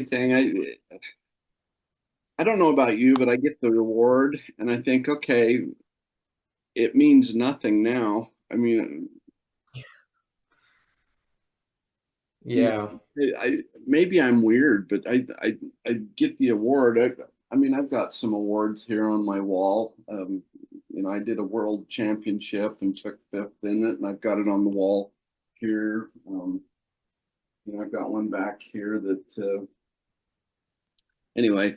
thing. I don't know about you, but I get the reward and I think, okay, it means nothing now. I mean, you Yeah. know, maybe I'm weird, but I get the award. I mean, I've got some awards here on my wall. I did a world championship and took fifth in it, and I've got it on the wall here. I've got one back here that, anyway,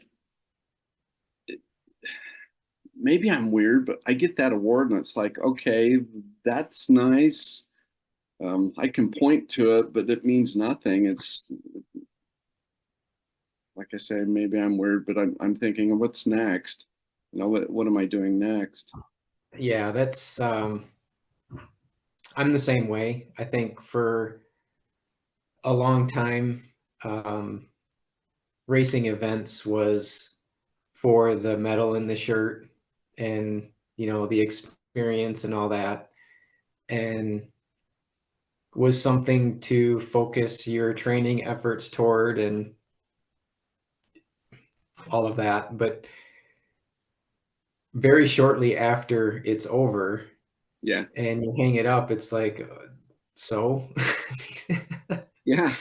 maybe I'm weird, but I get that award, and it's like, okay, that's nice. I can point to it, but it means nothing. It's like I say, maybe I'm weird, but I'm thinking of what's next. What am I doing next? Yeah, I'm the same way. I think for a long time, um, racing events was for the medal in the shirt and, the experience and all that, and was something to focus your training efforts toward and all of that. But very shortly after it's over Yeah, and you hang it up, it's like, so? yeah,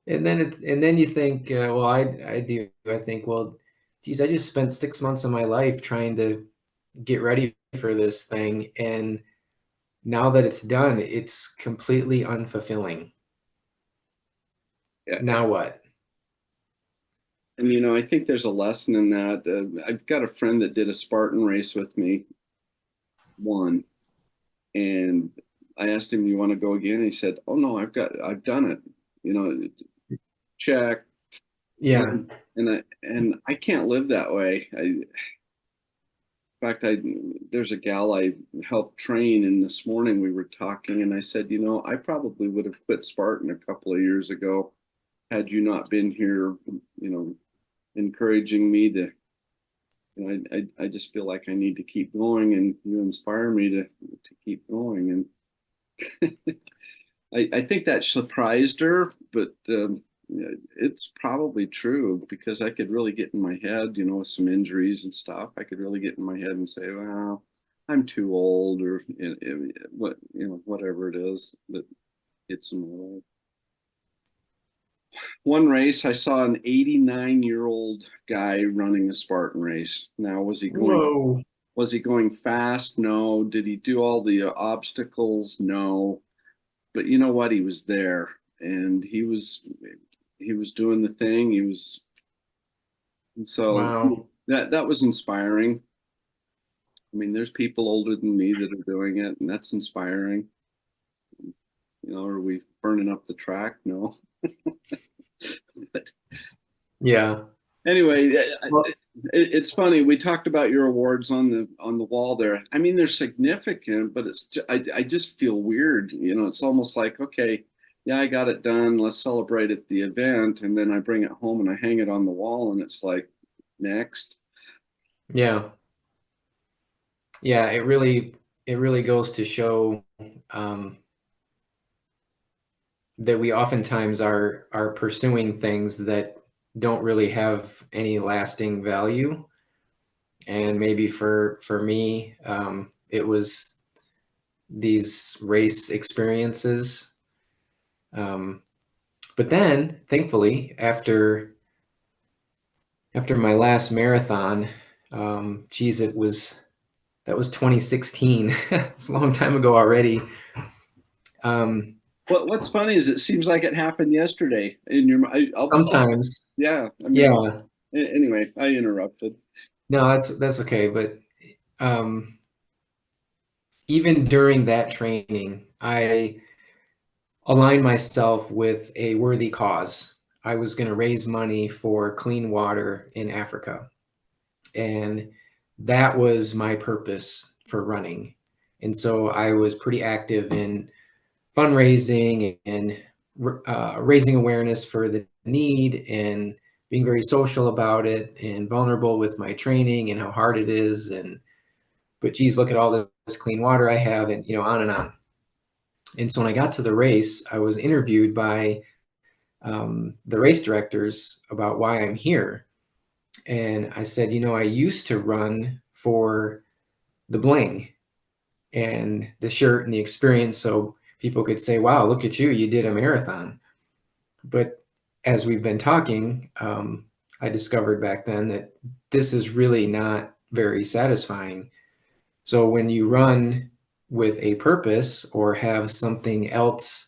And then you think, well, I think, well, geez, I just spent 6 months of my life trying to get ready for this thing, and now that it's done, it's completely unfulfilling. yeah. Now what? And I think there's a lesson in that. I've got a friend that did a Spartan race with me, won, and I asked him, "You want to go again?" He said, "Oh no, I've done it. You know, check." Yeah. And I can't live that way. In fact, there's a gal I helped train, and this morning we were talking, and I said, I probably would have quit Spartan a couple of years ago had you not been here, you know, encouraging me to. I just feel like I need to keep going, and you inspire me to keep going, and I think that surprised her, but it's probably true because I could really get in my head, with some injuries and stuff. I could really get in my head and say, well, I'm too old, or whatever it is that gets in my way. One race, I saw an 89-year-old guy running a Spartan race. Now, Whoa. was he going fast? No. Did he do all the obstacles? No. But you know what? He was there, and he was doing the thing. And so Wow. that was inspiring. I mean, there's people older than me that are doing it, and that's inspiring. Are we burning up the track? No. But Yeah. anyway, Well, it's funny. We talked about your awards on the wall there. I mean, they're significant, but I just feel weird. It's almost like, okay, yeah, I got it done. Let's celebrate at the event, and then I bring it home and I hang it on the wall, and it's like, next. yeah. Yeah, it really goes to show, um, that we oftentimes are pursuing things that don't really have any lasting value. And maybe for me, it was these race experiences. Um, but then, thankfully, after my last marathon, geez, that was 2016. It's a long time ago already. Um, What's funny is it seems like it happened yesterday in your. Sometimes, Yeah. I mean, yeah. anyway, I interrupted. No, that's okay. But um, even during that training, I aligned myself with a worthy cause. I was going to raise money for clean water in Africa. And that was my purpose for running. And so I was pretty active in fundraising and raising awareness for the need and being very social about it and vulnerable with my training and how hard it is. But geez, look at all this clean water I have, and on and on. And so when I got to the race, I was interviewed by the race directors about why I'm here. And I said, I used to run for the bling and the shirt and the experience, so people could say, wow, look at you, you did a marathon. But as we've been talking, I discovered back then that this is really not very satisfying. So when you run with a purpose or have something else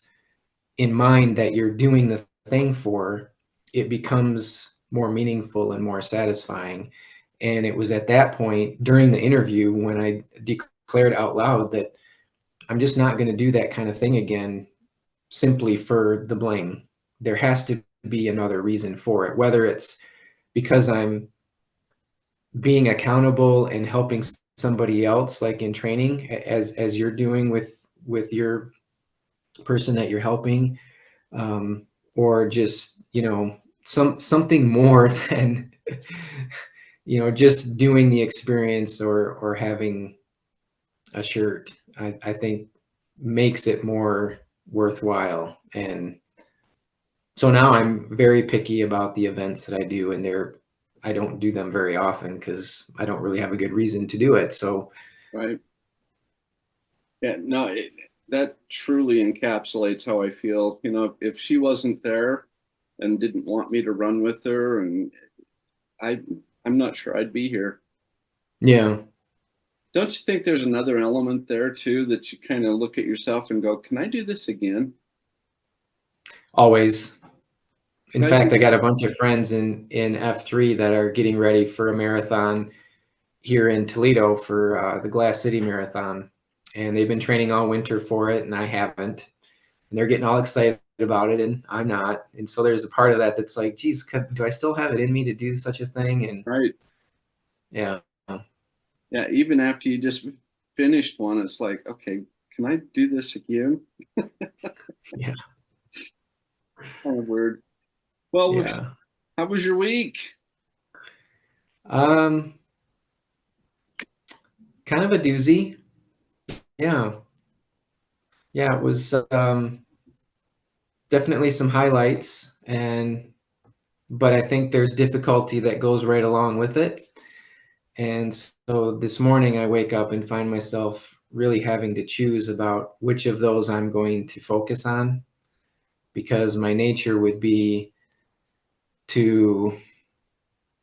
in mind that you're doing the thing for, it becomes more meaningful and more satisfying. And it was at that point during the interview when I declared out loud that I'm just not going to do that kind of thing again simply for the bling. There has to be another reason for it, whether it's because I'm being accountable and helping somebody else, like in training, as you're doing with your person that you're helping, or just something more than just doing the experience or having a shirt. I think makes it more worthwhile. And so now I'm very picky about the events that I do, and I don't do them very often because I don't really have a good reason to do it. So Right. Yeah, no, that truly encapsulates how I feel. If she wasn't there and didn't want me to run with her, and I, I'm not sure I'd be here. yeah, Don't you think there's another element there too, that you kind of look at yourself and go, "Can I do this again?" always. In Can I fact, do? I got a bunch of friends in F3 that are getting ready for a marathon here in Toledo for the Glass City Marathon, and they've been training all winter for it, and I haven't. And they're getting all excited about it, and I'm not. And so there's a part of that that's like, geez, do I still have it in me to do such a thing? And Right. yeah, Yeah. Even after you just finished one, it's like, okay, can I do this again? yeah, Kind of weird. Well, yeah. how was your week? Um, Kind of a doozy. Yeah, yeah. It was definitely some highlights, but I think there's difficulty that goes right along with it. And so this morning I wake up and find myself really having to choose about which of those I'm going to focus on, because my nature would be to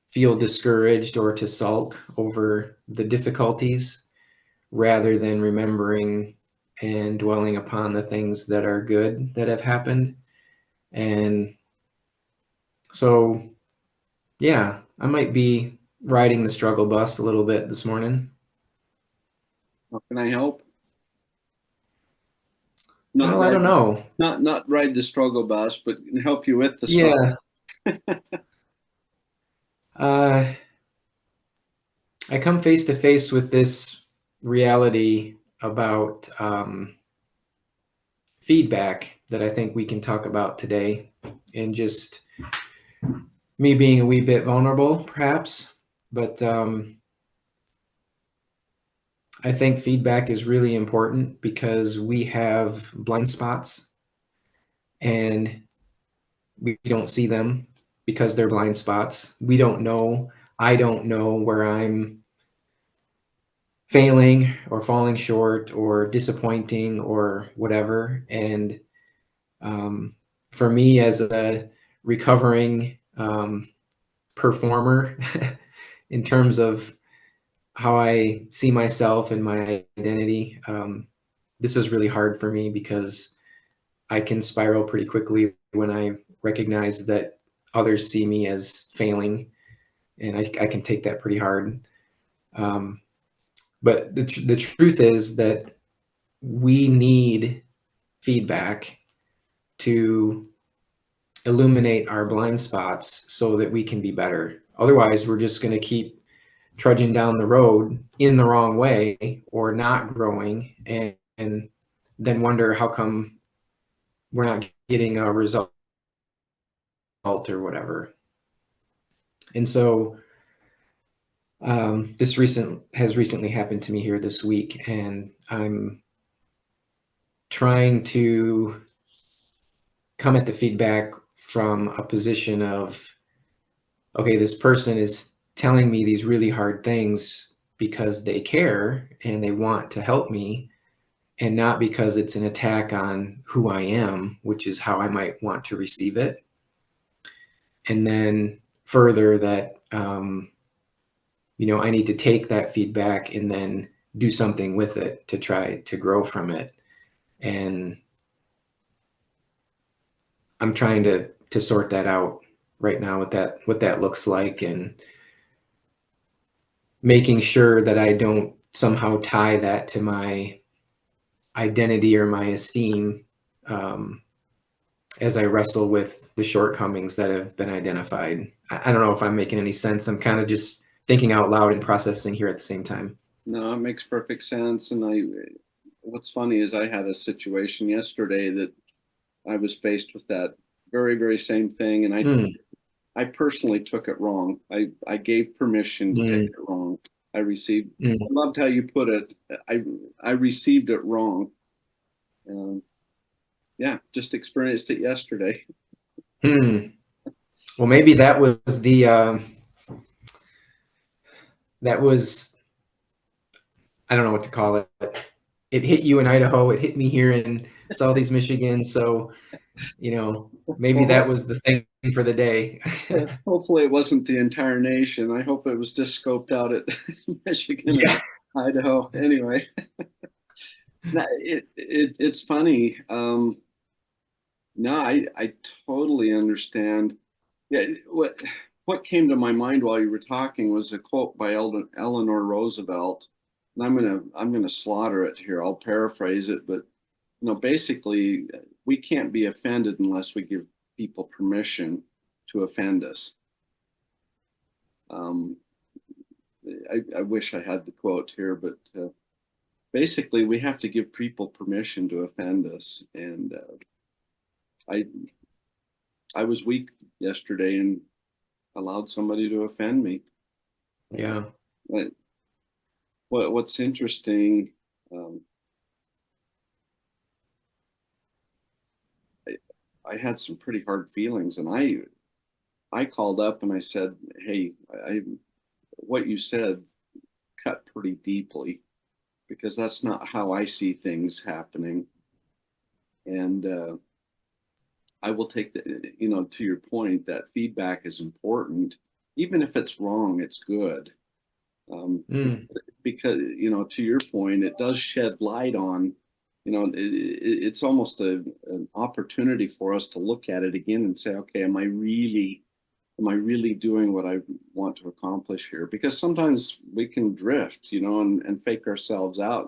feel discouraged or to sulk over the difficulties rather than remembering and dwelling upon the things that are good that have happened. And so, yeah, I might be riding the struggle bus a little bit this morning. How can I help? Not Well, I ride, don't know. not ride the struggle bus, but help you with the struggle. Yeah. Uh, I come face to face with this reality about feedback that I think we can talk about today, and just me being a wee bit vulnerable, perhaps. But I think feedback is really important because we have blind spots and we don't see them because they're blind spots. We don't know. I don't know where I'm failing or falling short or disappointing or whatever. And for me, as a recovering performer, in terms of how I see myself and my identity, this is really hard for me because I can spiral pretty quickly when I recognize that others see me as failing, and I can take that pretty hard. Um, but the truth is that we need feedback to illuminate our blind spots so that we can be better. Otherwise, we're just going to keep trudging down the road in the wrong way or not growing, and then wonder how come we're not getting a result or whatever. And so this has recently happened to me here this week, and I'm trying to come at the feedback from a position of, okay, this person is telling me these really hard things because they care and they want to help me, and not because it's an attack on who I am, which is how I might want to receive it. And then further that, I need to take that feedback and then do something with it to try to grow from it. And I'm trying to sort that out right now, what that looks like, and making sure that I don't somehow tie that to my identity or my esteem, as I wrestle with the shortcomings that have been identified. I don't know if I'm making any sense. I'm kind of just thinking out loud and processing here at the same time. No, it makes perfect sense. And what's funny is I had a situation yesterday that I was faced with that very, very same thing. And Mm, I personally took it wrong. I gave permission to take mm, it wrong. I received, I mm, loved how you put it. I received it wrong. Um, yeah, just experienced it yesterday. mm. Well, maybe that was that was, I don't know what to call it. It hit you in Idaho. It hit me here in Southeast Michigan. So, maybe that Well, was the thing for the day. hopefully it wasn't the entire nation. I hope it was just scoped out at Michigan and Yeah. Idaho. Anyway, it's funny. No, I totally understand. Yeah, what came to my mind while you were talking was a quote by Eleanor Roosevelt, and I'm gonna slaughter it here. I'll paraphrase it, but basically, we can't be offended unless we give people permission to offend us. Um, I wish I had the quote here, but basically, we have to give people permission to offend us, and I I was weak yesterday and allowed somebody to offend me. Um, Yeah. but what's interesting, um, I, I had some pretty hard feelings, and I called up and I said, "Hey, what you said cut pretty deeply because that's not how I see things happening." And I will take to your point, that feedback is important, even if it's wrong, it's good. um, Mm, because to your point, it does shed light on, it's almost an opportunity for us to look at it again and say, okay, am I really doing what I want to accomplish here? Because sometimes we can drift, and fake ourselves out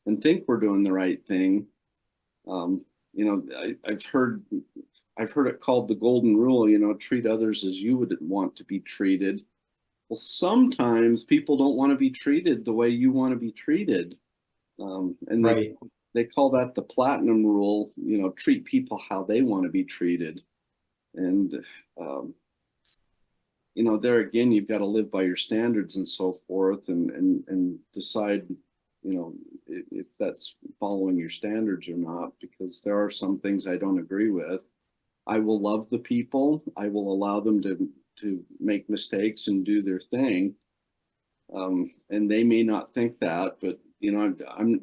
and think we're doing the right thing. um, I've heard it called the golden rule, treat others as you would want to be treated. Well, sometimes people don't want to be treated the way you want to be treated. And right. they call that the platinum rule, treat people how they want to be treated. And, um, there again, you've got to live by your standards and so forth, and decide, if that's following your standards or not, because there are some things I don't agree with. I will love the people. I will allow them to make mistakes and do their thing. And they may not think that, but I'm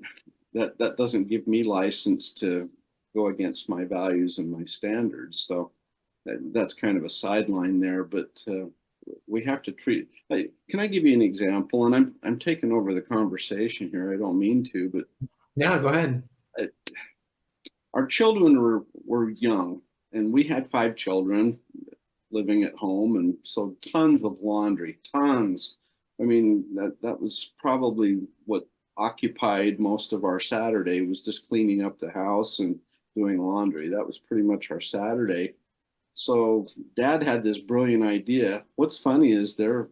that doesn't give me license to go against my values and my standards. So that's kind of a sideline there, but we have to treat. Can I give you an example? And I'm taking over the conversation here. I don't mean to, but Yeah, go ahead. uh, our children were young, and we had 5 children living at home, and so tons of laundry, tons. I mean, that was probably what occupied most of our Saturday, was just cleaning up the house and doing laundry. That was pretty much our Saturday. So Dad had this brilliant idea. What's funny is uh,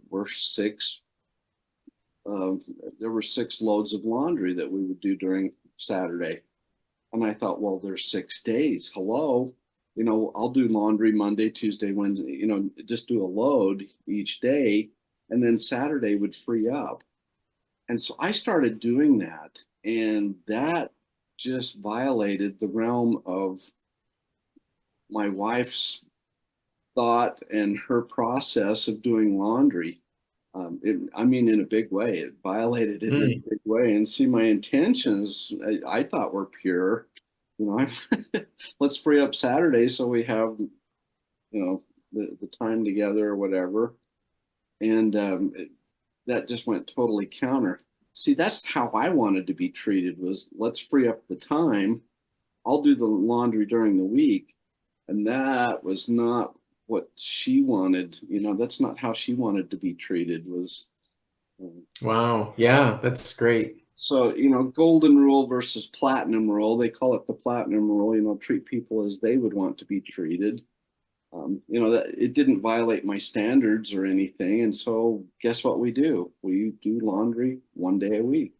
there were 6 loads of laundry that we would do during Saturday. And I thought, well, there's 6 days. Hello. I'll do laundry Monday, Tuesday, Wednesday, just do a load each day. And then Saturday would free up. And so I started doing that. And that just violated the realm of my wife's thought and her process of doing laundry. I mean, in a big way, it violated it in Mm. a big way. And see, my intentions, I thought were pure. You know, let's free up Saturday so we have, the time together or whatever. And that just went totally counter. See, that's how I wanted to be treated was let's free up the time. I'll do the laundry during the week. And that was not what she wanted. That's not how she wanted to be treated was. Wow. Yeah, that's great. So, golden rule versus platinum rule. They call it the platinum rule, treat people as they would want to be treated. That it didn't violate my standards or anything. And so guess what we do? We do laundry 1 day a week.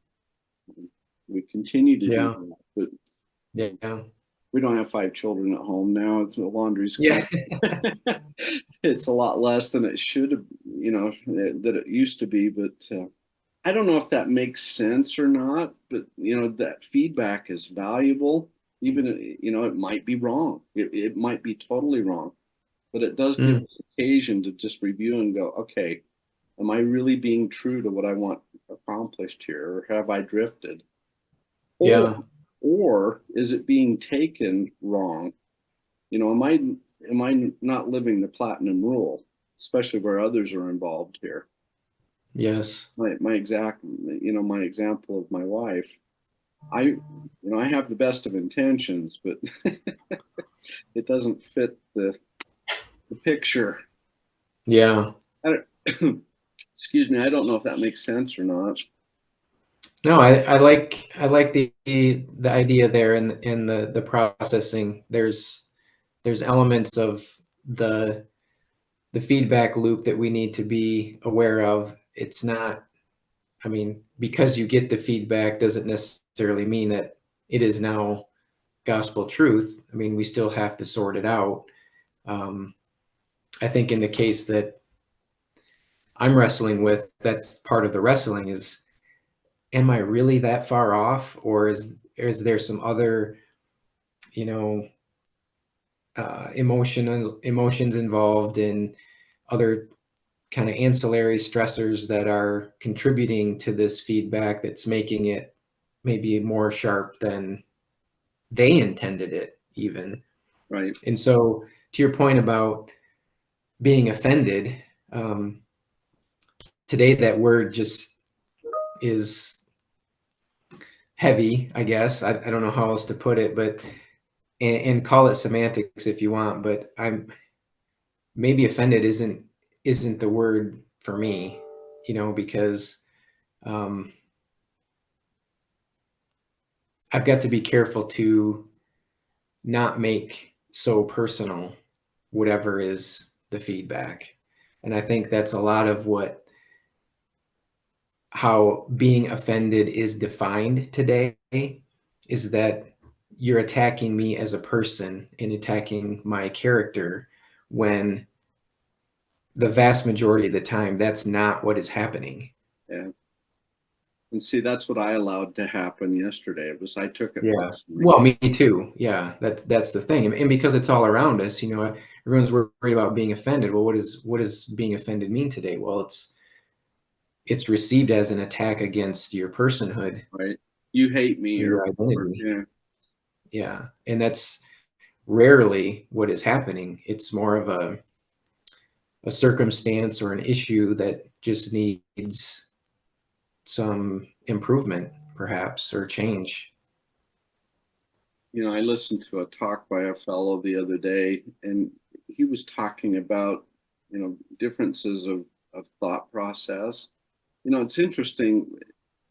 We continue to do Yeah. that. But Yeah. we don't have 5 children at home now. The laundry's Yeah. it's a lot less than it should have, that it used to be. But I don't know if that makes sense or not. But that feedback is valuable. Even it might be wrong. It might be totally wrong, but it does give Mm. us occasion to just review and go, okay, am I really being true to what I want accomplished here, or have I drifted? Or Yeah. or is it being taken wrong? Am I not living the platinum rule, especially where others are involved here? Yes. My example of my wife. I have the best of intentions, but it doesn't fit the picture. Yeah. I don't, excuse me. I don't know if that makes sense or not. No, I like the idea there in the processing. There's elements of the the feedback loop that we need to be aware of. It's not, I mean, because you get the feedback doesn't necessarily mean that it is now gospel truth. I mean, we still have to sort it out. Um, I think in the case that I'm wrestling with, that's part of the wrestling is, am I really that far off, or is there some other, you know, emotions involved in other kind of ancillary stressors that are contributing to this feedback that's making it maybe more sharp than they intended it even. Right. And so to your point about being offended, um, today that word just is heavy, I guess. I don't know how else to put it, but and call it semantics if you want, but I'm maybe offended isn't the word for me, because um, I've got to be careful to not make so personal whatever is the feedback. And I think that's a lot of how being offended is defined today, is that you're attacking me as a person and attacking my character, when the vast majority of the time that's not what is happening. Yeah. And see, that's what I allowed to happen yesterday. It was I took it Yeah. personally. Well, me too. Yeah, that's the thing. And because it's all around us, everyone's worried about being offended. Well, what does being offended mean today? Well, it's received as an attack against your personhood Right. You hate me or or your whatever. identity. Yeah. Yeah. And that's rarely what is happening. It's more of a circumstance or an issue that just needs some improvement, perhaps, or change. I listened to a talk by a fellow the other day, and he was talking about, differences of thought process. It's interesting.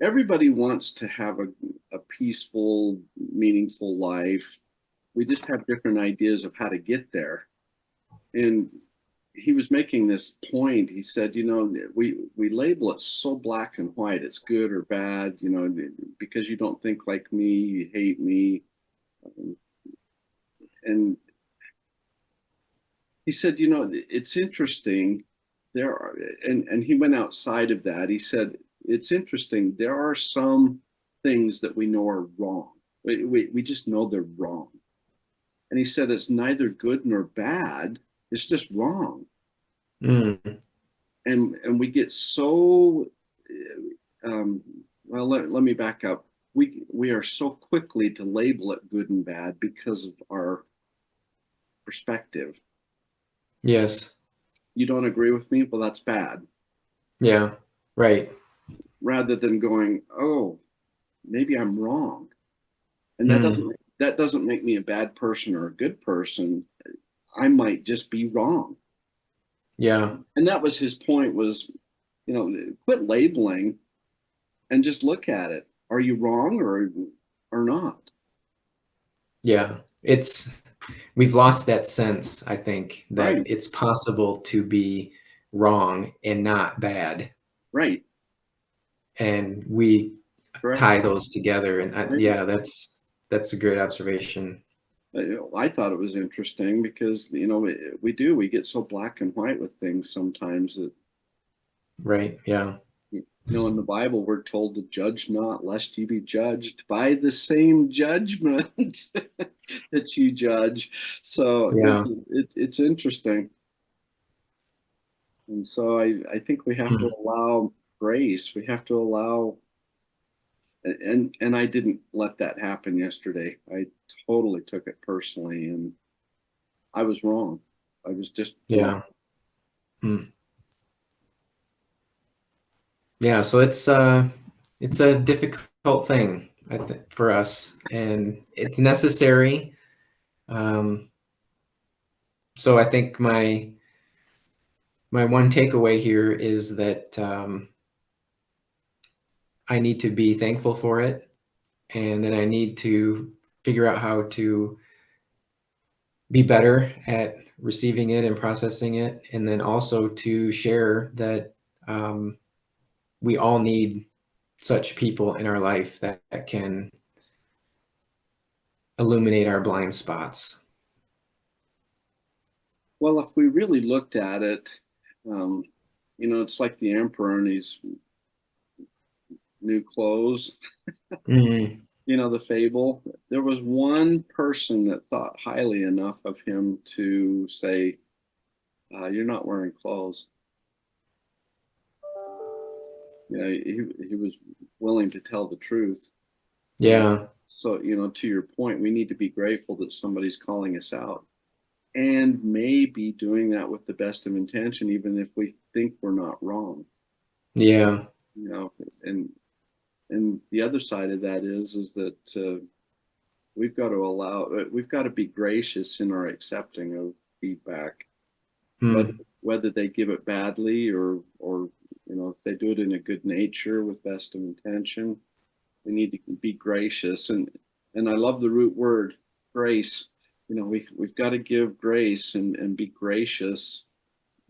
Everybody wants to have a peaceful, meaningful life. We just have different ideas of how to get there. And he was making this point. He said, we label it so black and white. It's good or bad, because you don't think like me, you hate me. And he said, it's interesting. There are, and he went outside of that. He said, it's interesting. There are some things that we know are wrong. We just know they're wrong. And he said, it's neither good nor bad. It's just wrong. Mm. And we get so um, well, let me back up. We are so quickly to label it good and bad because of our perspective. Yes. You don't agree with me? Well, that's bad. Yeah. Right. Rather than going, oh, maybe I'm wrong. And Mm. that doesn't make me a bad person or a good person. I might just be wrong. Yeah. And that was his point was, quit labeling and just look at it. Are you wrong or not? Yeah. We've lost that sense, I think, that Right, it's possible to be wrong and not bad. right, And we correct. tie those together. And Right. yeah, that's a great observation. I thought it was interesting because we get so black and white with things sometimes that Right. Yeah. in the Bible we're told to judge not lest you be judged by the same judgment that you judge. So Yeah. it's interesting. And so I think we have to Hmm. allow grace. We have to allow, and I didn't let that happen yesterday. I totally took it personally, and I was wrong. I was just wrong. Yeah. Hmm. Yeah. So it's a difficult thing, I think, for us, and it's necessary. Um, so I think my one takeaway here is that I need to be thankful for it, and then I need to figure out how to be better at receiving it and processing it, and then also to share that um, we all need such people in our life that can illuminate our blind spots. Well, if we really looked at it, um, it's like the emperor and his new clothes. Mm, The fable. There was one person that thought highly enough of him to say, "You're not wearing clothes." He was willing to tell the truth. And yeah, so, to your point, we need to be grateful that somebody's calling us out and maybe doing that with the best of intention, even if we think we're not wrong. yeah, You know, and the other side of that is that we've got to be gracious in our accepting of feedback, whether mm, whether they give it badly or if they do it in a good nature with best of intention. We need to be gracious, and I love the root word grace. We've got to give grace and be gracious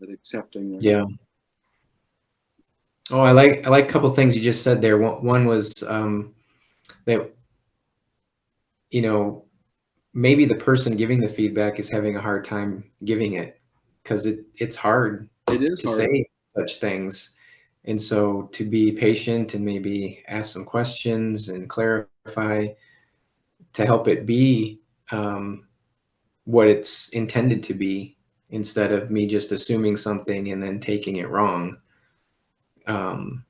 at accepting it. yeah. Oh, I like a couple things you just said there. One was that you know maybe the person giving the feedback is having a hard time giving it because it's hard It is to hard. say such things. And so to be patient and maybe ask some questions and clarify to help it be um, what it's intended to be instead of me just assuming something and then taking it wrong. Um,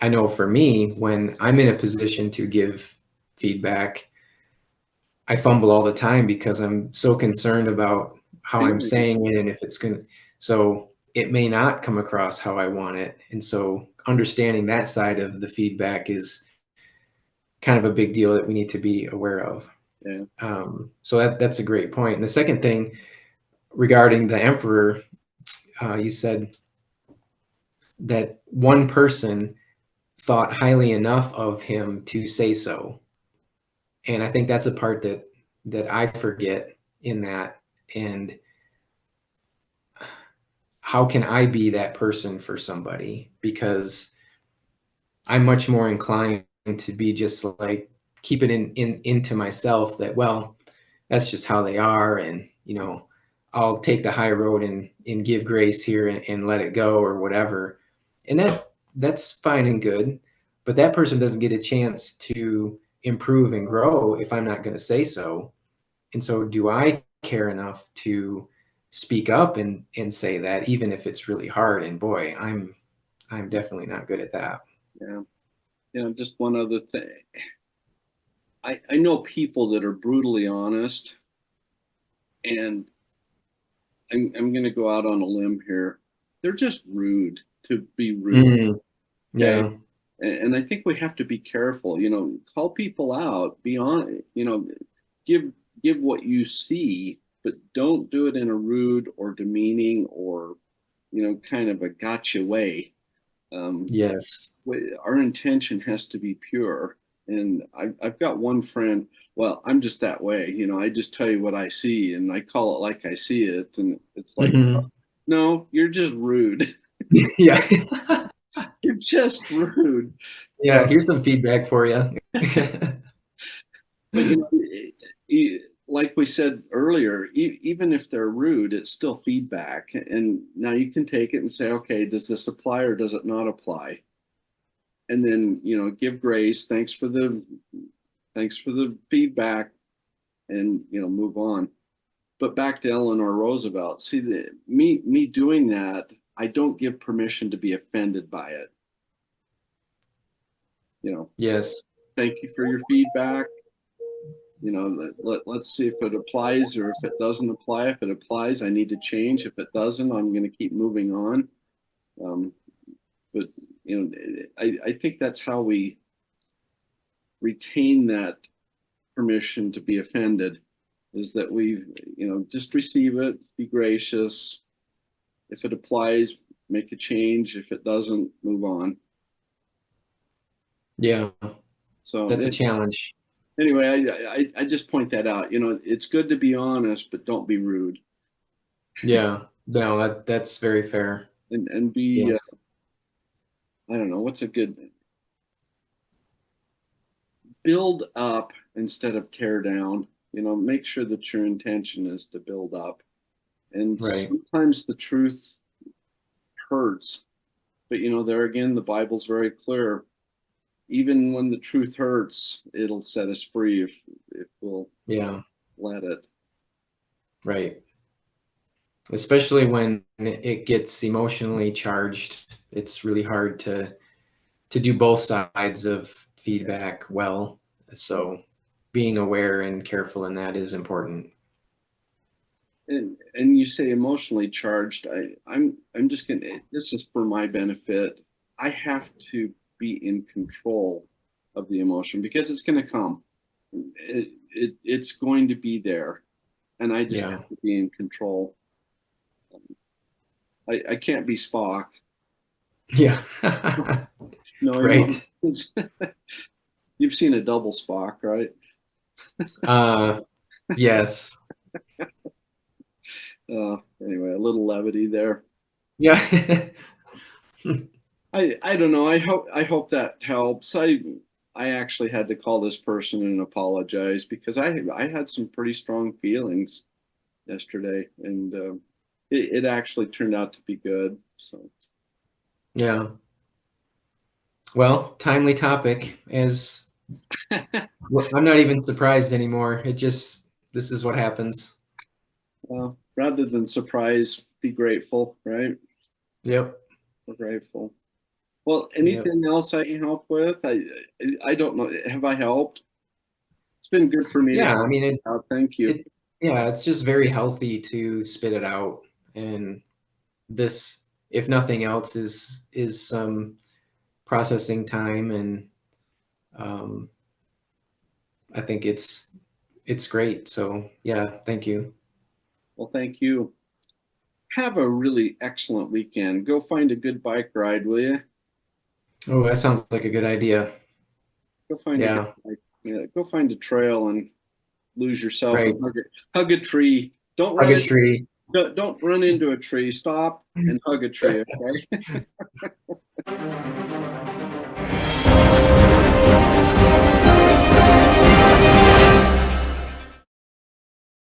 I know for me, when I'm in a position to give feedback, I fumble all the time because I'm so concerned about how I'm Feeling. saying it and if it's going to, so it may not come across how I want it. And so understanding that side of the feedback is kind of a big deal that we need to be aware of. Yeah. So that's a great point. And the second thing regarding the emperor, you said that one person thought highly enough of him to say so. And I think that's a part that I forget in that. And how can I be that person for somebody? Because I'm much more inclined to be just like keep it in into myself that well, that's just how they are, and I'll take the high road and give grace here and let it go or whatever. And that's fine and good, but that person doesn't get a chance to improve and grow if I'm not going to say so. And so do I care enough to speak up and say that, even if it's really hard. And boy, I'm definitely not good at that. Yeah. Just one other thing. I know people that are brutally honest, and I'm going to go out on a limb here. They're just rude to be rude. Mm, Okay. yeah. And I think we have to be careful, call people out, be on, give, give what you see, but don't do it in a rude or demeaning or, kind of a gotcha way. Um, Yes. our intention has to be pure. And I've got one friend, well, I'm just that way. I just tell you what I see and I call it like I see it. And it's like, Hmm. no, you're just rude. Yeah. You're just rude. Yeah. Here's some feedback for you. But like we said earlier, even if they're rude, it's still feedback. And now you can take it and say, okay, does this apply or does it not apply? And then, give grace, thanks for the feedback, and move on. But back to Eleanor Roosevelt, see, me doing that, I don't give permission to be offended by it. Yes. Thank you for your feedback. Let's see if it applies or if it doesn't apply. If it applies, I need to change. If it doesn't, I'm going to keep moving on. Um, but I think that's how we retain that permission to be offended, is that we just receive it, be gracious. If it applies, make a change. If it doesn't, move on. Yeah. So That's a challenge. anyway, I just point that out. It's good to be honest, but don't be rude. Yeah. No, that's very fair. And be Yes. I don't know what's a good, build up instead of tear down. Make sure that your intention is to build up. And Right. sometimes the truth hurts, but there again, the Bible's very clear. Even when the truth hurts, it'll set us free if we'll Yeah. let it. Right. Especially when it gets emotionally charged, it's really hard to do both sides of feedback well. So being aware and careful in that is important. And you say emotionally charged. I'm just gonna. This is for my benefit. I have to be in control of the emotion because it's going to come. It's going to be there, and I just Yeah. have to be in control. I can't be Spock. Yeah. No Right. emotions. You've seen a double Spock, right? Uh, yes. Anyway, a little levity there. Yeah. I don't know. I hope that helps. I actually had to call this person and apologize because I had some pretty strong feelings yesterday, and it actually turned out to be good. So Yeah. Well, timely topic. As I'm not even surprised anymore. This is what happens. rather than surprise, be grateful, right? Yep. We're grateful. Well, Yep. anything else I can help with? I don't know. Have I helped? It's been good for me to Yeah. talk I mean, about. Thank you. yeah, it's just very healthy to spit it out. And this, if nothing else, is some processing time. And um, I think it's great. So yeah, thank you. Well, thank you. Have a really excellent weekend. Go find a good bike ride, will you? Oh, that sounds like a good idea. Go find a good Yeah. bike. Yeah, go find a trail and lose yourself and Right. hug a tree. Hug a tree. Don't run into a tree. Stop and hug a tree. Okay.